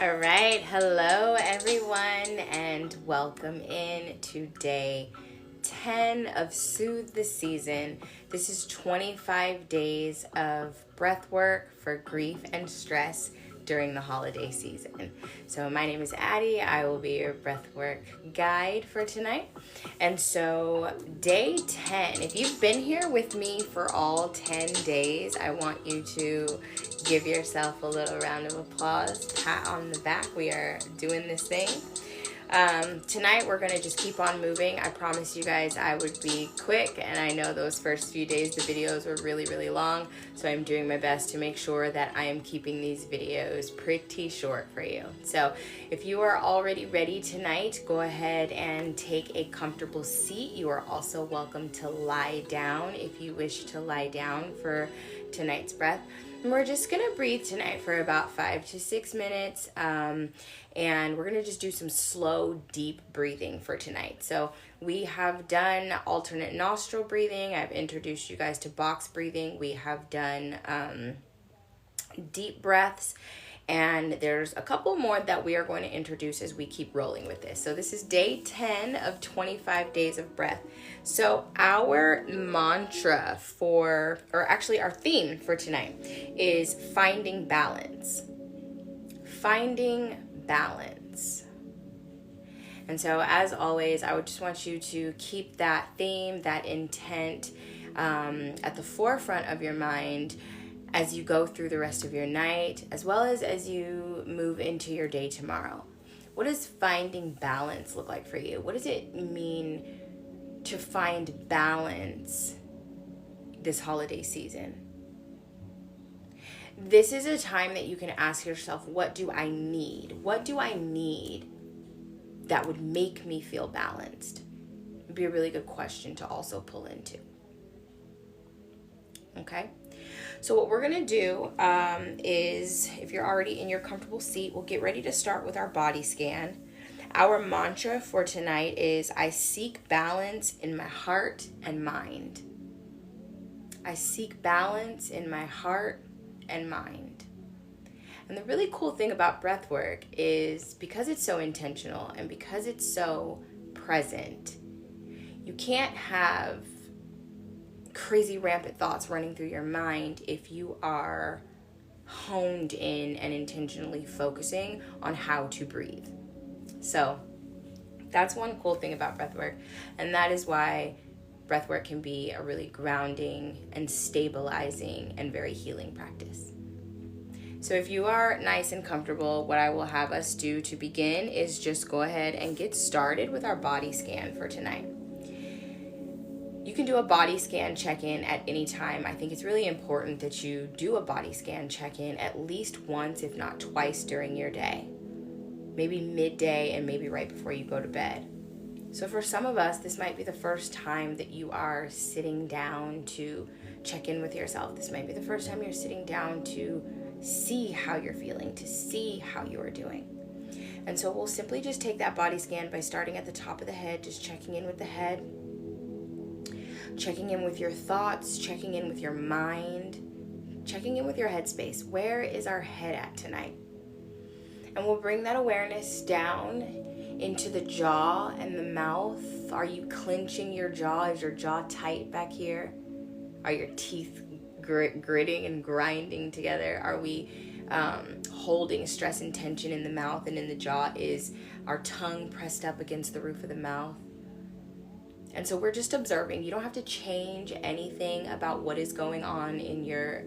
All right, hello everyone, and welcome in to day 10 of Soothe the Season. This is 25 days of breath work for grief and stress during the holiday season. So, my name is Addie. I will be your breathwork guide for tonight. And so, day 10, if you've been here with me for all 10 days, I want you to give yourself a little round of applause, pat on the back. We are doing this thing. Tonight we're gonna just keep on moving. I promised you guys I would be quick, and I know those first few days the videos were really long, so I'm doing my best to make sure that I am keeping these videos pretty short for you. So if you are already ready tonight, go ahead and take a comfortable seat. You are also welcome to lie down if you wish to lie down for tonight's breath. And we're just gonna breathe tonight for about 5 to 6 minutes, and we're gonna just do some slow, deep breathing for tonight. So we have done alternate nostril breathing. I've introduced you guys to box breathing. We have done deep breaths, and there's a couple more that we are going to introduce as we keep rolling with this. So this is day 10 of 25 days of breath. So our mantra or actually our theme for tonight is finding balance. Finding balance. And so as always, I would just want you to keep that theme, that intent at the forefront of your mind as you go through the rest of your night, as well as you move into your day tomorrow. What does finding balance look like for you? What does it mean to find balance this holiday season? This is a time that you can ask yourself, what do I need? What do I need that would make me feel balanced? It'd be a really good question to also pull into. Okay? So what we're going to do is, if you're already in your comfortable seat, we'll get ready to start with our body scan. Our mantra for tonight is, I seek balance in my heart and mind. I seek balance in my heart and mind. And the really cool thing about breath work is, because it's so intentional and because it's so present, you can't have crazy rampant thoughts running through your mind if you are honed in and intentionally focusing on how to breathe. So that's one cool thing about breathwork, and that is why breathwork can be a really grounding and stabilizing and very healing practice. So if you are nice and comfortable, what I will have us do to begin is just go ahead and get started with our body scan for tonight. You can do a body scan check-in at any time. I think it's really important that you do a body scan check-in at least once, if not twice, during your day. Maybe midday and maybe right before you go to bed. So for some of us, this might be the first time that you are sitting down to check in with yourself. This might be the first time you're sitting down to see how you're feeling, to see how you are doing. And so we'll simply just take that body scan by starting at the top of the head, just checking in with the head, checking in with your thoughts, checking in with your mind, checking in with your headspace. Where is our head at tonight? And we'll bring that awareness down into the jaw and the mouth. Are you clenching your jaw? Is your jaw tight back here? Are your teeth gritting and grinding together? Are we holding stress and tension in the mouth and in the jaw? Is our tongue pressed up against the roof of the mouth? And so we're just observing. You don't have to change anything about what is going on in your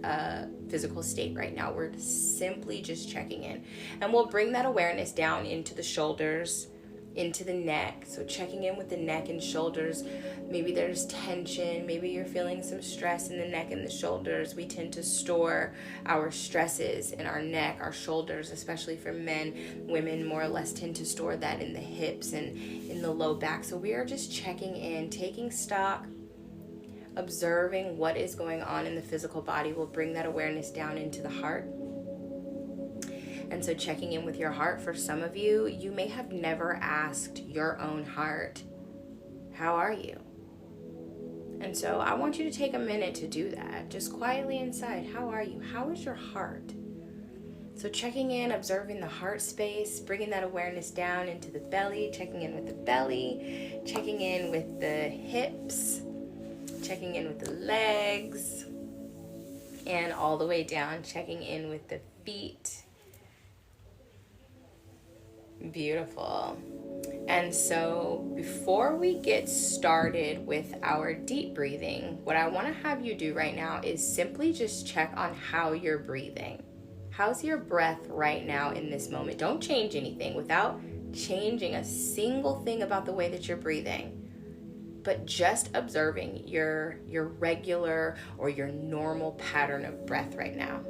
physical state right now. We're simply just checking in. And we'll bring that awareness down into the shoulders, into the neck. So checking in with the neck and shoulders. Maybe there's tension. Maybe you're feeling some stress in the neck and the shoulders. We tend to store our stresses in our neck, our shoulders, especially for men. Women more or less tend to store that in the hips and in the low back. So we are just checking in, taking stock, observing what is going on in the physical body. We'll bring that awareness down into the heart. And so checking in with your heart, for some of you, you may have never asked your own heart, how are you? And so I want you to take a minute to do that, just quietly inside. How are you? How is your heart? So checking in, observing the heart space, bringing that awareness down into the belly, checking in with the belly, checking in with the hips, checking in with the legs, and all the way down, checking in with the feet. Beautiful. And so before we get started with our deep breathing, what I want to have you do right now is simply just check on how you're breathing. How's your breath right now in this moment? Don't change anything without changing a single thing about the way that you're breathing, but just observing your regular or your normal pattern of breath right now.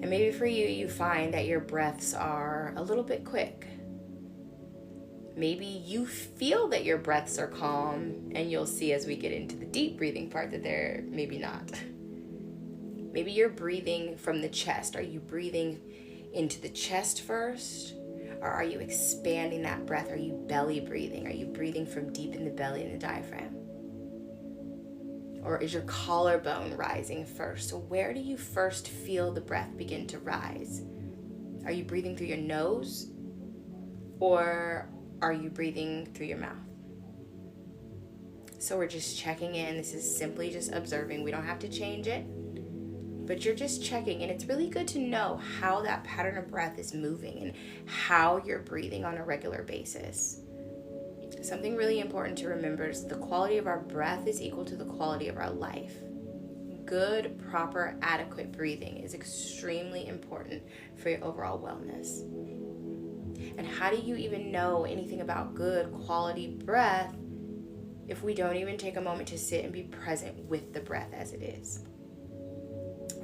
And maybe for you, you find that your breaths are a little bit quick. Maybe you feel that your breaths are calm, and you'll see as we get into the deep breathing part that they're maybe not. Maybe you're breathing from the chest. Are you breathing into the chest first? Or are you expanding that breath? Are you belly breathing? Are you breathing from deep in the belly and the diaphragm? Or is your collarbone rising first? So where do you first feel the breath begin to rise? Are you breathing through your nose? Or are you breathing through your mouth? So we're just checking in. This is simply just observing. We don't have to change it, but you're just checking. And it's really good to know how that pattern of breath is moving and how you're breathing on a regular basis. Something really important to remember is the quality of our breath is equal to the quality of our life. Good, proper, adequate breathing is extremely important for your overall wellness. And how do you even know anything about good quality breath if we don't even take a moment to sit and be present with the breath as it is?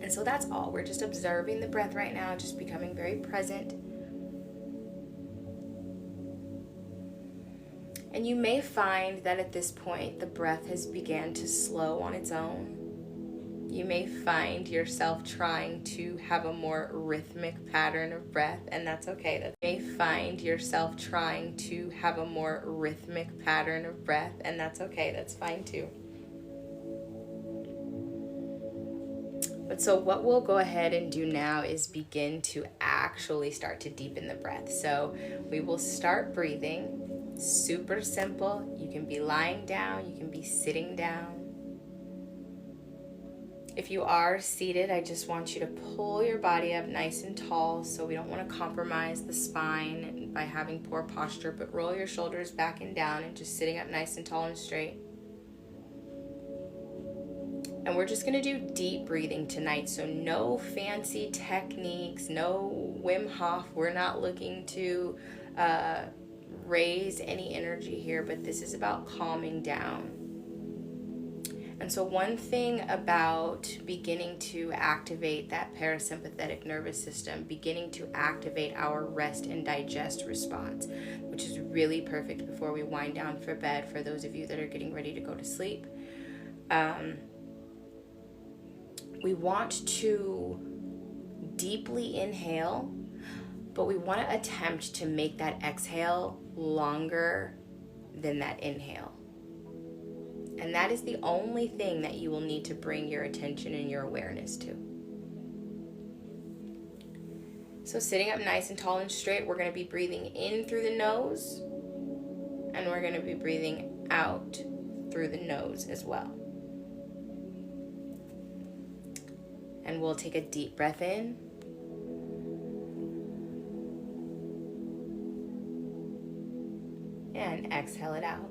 And so that's all. We're just observing the breath right now, just becoming very present. And you may find that at this point, the breath has begun to slow on its own. You may find yourself trying to have a more rhythmic pattern of breath, and that's okay. You may find yourself trying to have a more rhythmic pattern of breath, and that's okay. That's fine too. But so what we'll go ahead and do now is begin to actually start to deepen the breath. So we will start breathing. Super simple. You can be lying down, you can be sitting down. If you are seated, I just want you to pull your body up nice and tall, so we don't want to compromise the spine by having poor posture, but roll your shoulders back and down and just sitting up nice and tall and straight. And we're just going to do deep breathing tonight, so no fancy techniques, no Wim Hof. We're not looking to raise any energy here, but this is about calming down. And so one thing about beginning to activate that parasympathetic nervous system, beginning to activate our rest and digest response, which is really perfect before we wind down for bed for those of you that are getting ready to go to sleep. We want to deeply inhale, but we want to attempt to make that exhale longer than that inhale. And that is the only thing that you will need to bring your attention and your awareness to. So sitting up nice and tall and straight, we're going to be breathing in through the nose, and we're going to be breathing out through the nose as well. And we'll take a deep breath in. And exhale it out.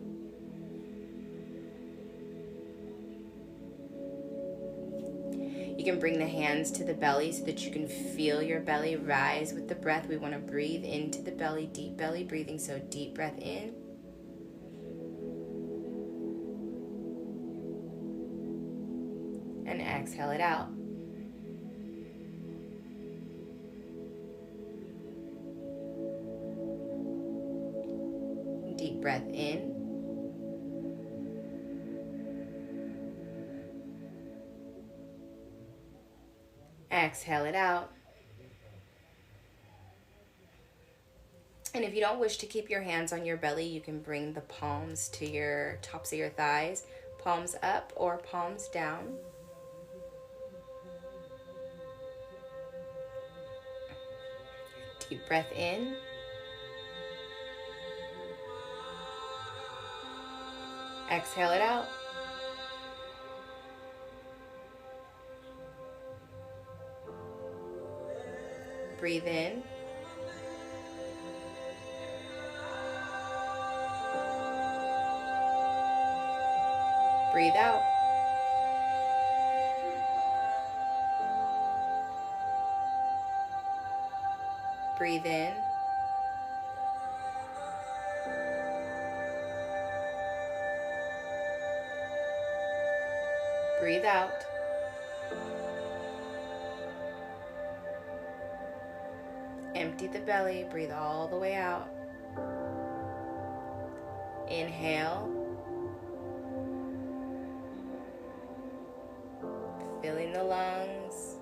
You can bring the hands to the belly so that you can feel your belly rise with the breath. We want to breathe into the belly, deep belly breathing. So deep breath in. And exhale it out. Deep breath in. Exhale it out. And if you don't wish to keep your hands on your belly, you can bring the palms to your tops of your thighs, palms up or palms down. Deep breath in. Exhale it out. Breathe in. Breathe out. Breathe in. Breathe out. Empty the belly, breathe all the way out. Inhale. Filling the lungs.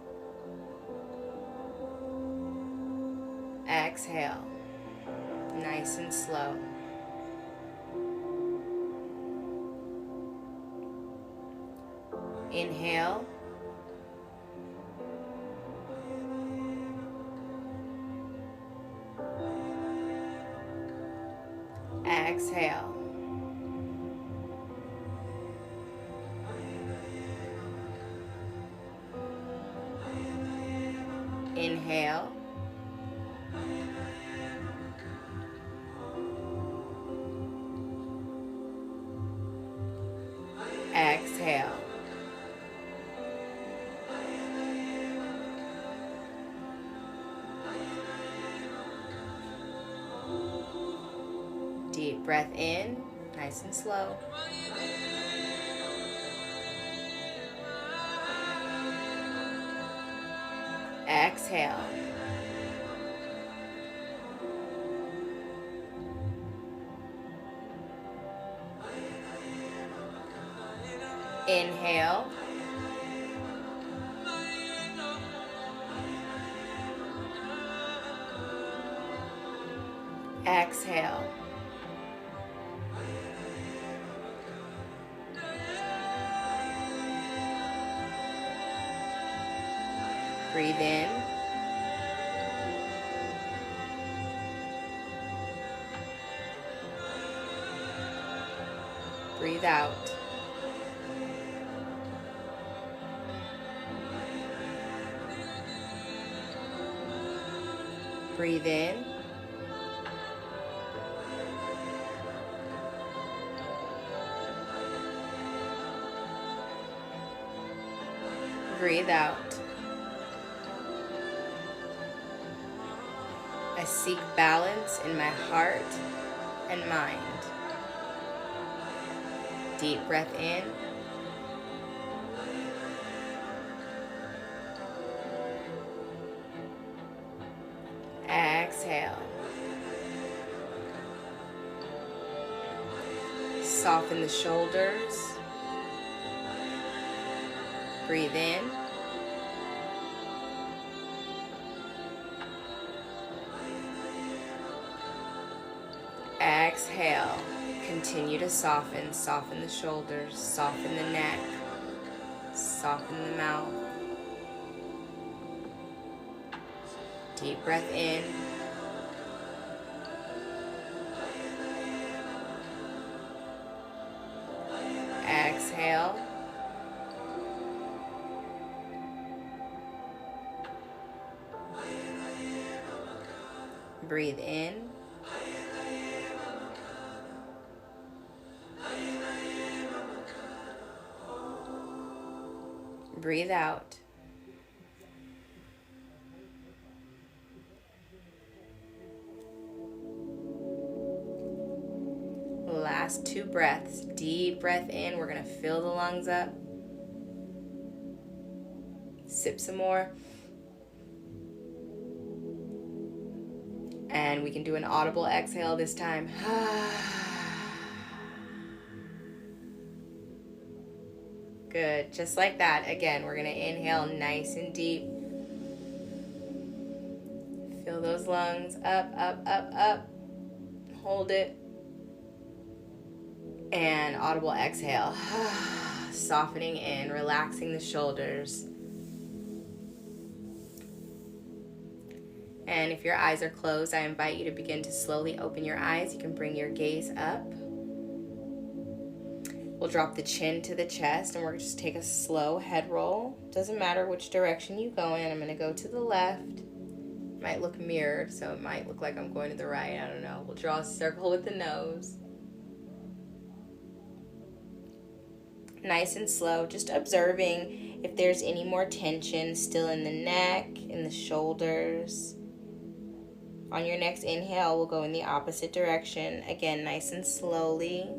Exhale. Nice and slow. Inhale. Exhale. Inhale. Exhale. Deep breath in, nice and slow. Exhale. Inhale. Exhale. Breathe in. Breathe out. Breathe in. Breathe out. I seek balance in my heart and mind. Deep breath in. Exhale. Soften the shoulders. Breathe in. Exhale. Continue to soften. Soften the shoulders. Soften the neck. Soften the mouth. Deep breath in. Exhale. Breathe in. Breathe out. Last 2 breaths. Deep breath in. We're going to fill the lungs up. Sip some more. And we can do an audible exhale this time. Good. Just like that. Again, we're going to inhale nice and deep. Fill those lungs up, up, up, up. Hold it. And audible exhale. Softening in, relaxing the shoulders. And if your eyes are closed, I invite you to begin to slowly open your eyes. You can bring your gaze up. We'll drop the chin to the chest, and we're going to just take a slow head roll. Doesn't matter which direction you go in. I'm going to go to the left. Might look mirrored, so it might look like I'm going to the right. I don't know. We'll draw a circle with the nose. Nice and slow, just observing if there's any more tension still in the neck, in the shoulders. On your next inhale, we'll go in the opposite direction. Again, nice and slowly.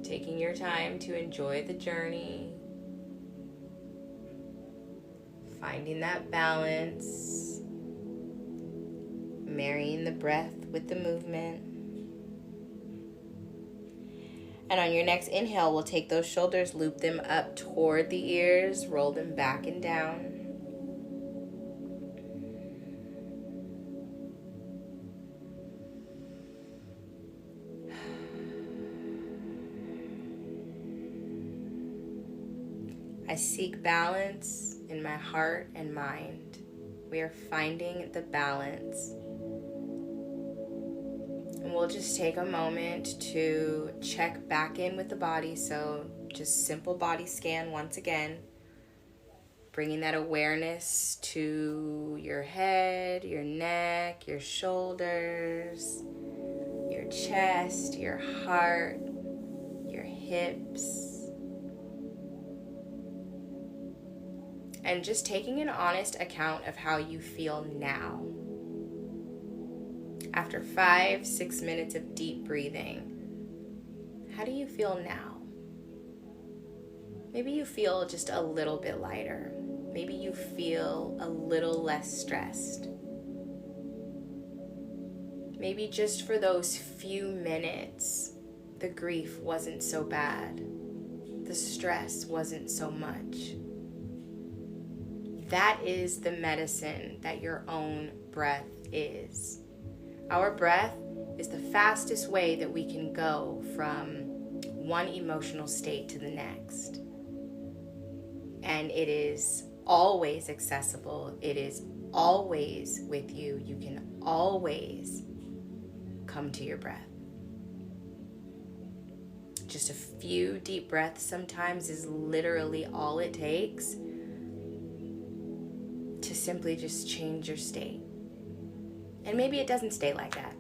Taking your time to enjoy the journey. Finding that balance. Marrying the breath with the movement. And on your next inhale, we'll take those shoulders, loop them up toward the ears, roll them back and down. I seek balance in my heart and mind. We are finding the balance. And we'll just take a moment to check back in with the body. So just simple body scan once again. Bringing that awareness to your head, your neck, your shoulders, your chest, your heart, your hips. And just taking an honest account of how you feel now. After 5-6 minutes of deep breathing, how do you feel now? Maybe you feel just a little bit lighter. Maybe you feel a little less stressed. Maybe just for those few minutes, the grief wasn't so bad. The stress wasn't so much. That is the medicine that your own breath is. Our breath is the fastest way that we can go from one emotional state to the next. And it is always accessible. It is always with you. You can always come to your breath. Just a few deep breaths sometimes is literally all it takes to simply just change your state. And maybe it doesn't stay like that,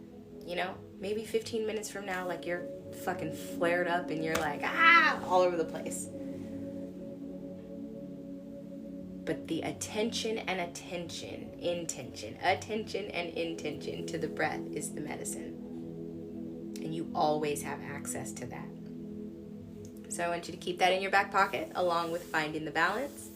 you know? Maybe 15 minutes from now, like you're fucking flared up and you're like, all over the place. But the attention and intention to the breath is the medicine. And you always have access to that. So I want you to keep that in your back pocket along with finding the balance.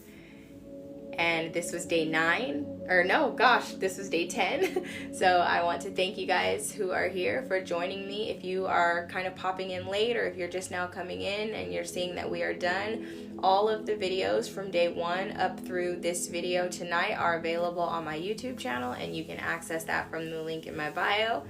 And this was day 9, this was day 10. So I want to thank you guys who are here for joining me. If you are kind of popping in late, or if you're just now coming in and you're seeing that we are done, all of the videos from day 1 up through this video tonight are available on my YouTube channel, and you can access that from the link in my bio.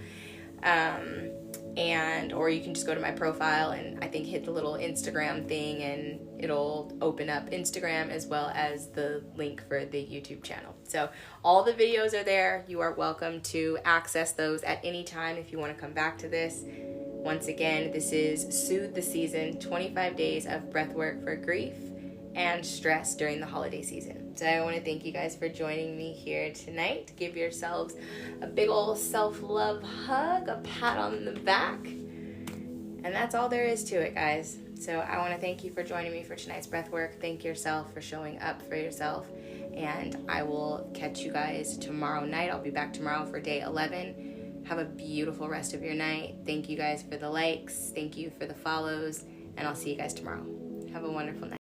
Or you can just go to my profile and I think hit the little Instagram thing, and it'll open up Instagram as well as the link for the YouTube channel. So all the videos are there. You are welcome to access those at any time if you want to come back to this. Once again, this is Soothe the Season, 25 days of breathwork for grief and stress during the holiday season. So I want to thank you guys for joining me here tonight. Give yourselves a big old self-love hug, a pat on the back. And that's all there is to it, guys. So I want to thank you for joining me for tonight's breathwork. Thank yourself for showing up for yourself. And I will catch you guys tomorrow night. I'll be back tomorrow for day 11. Have a beautiful rest of your night. Thank you guys for the likes. Thank you for the follows. And I'll see you guys tomorrow. Have a wonderful night.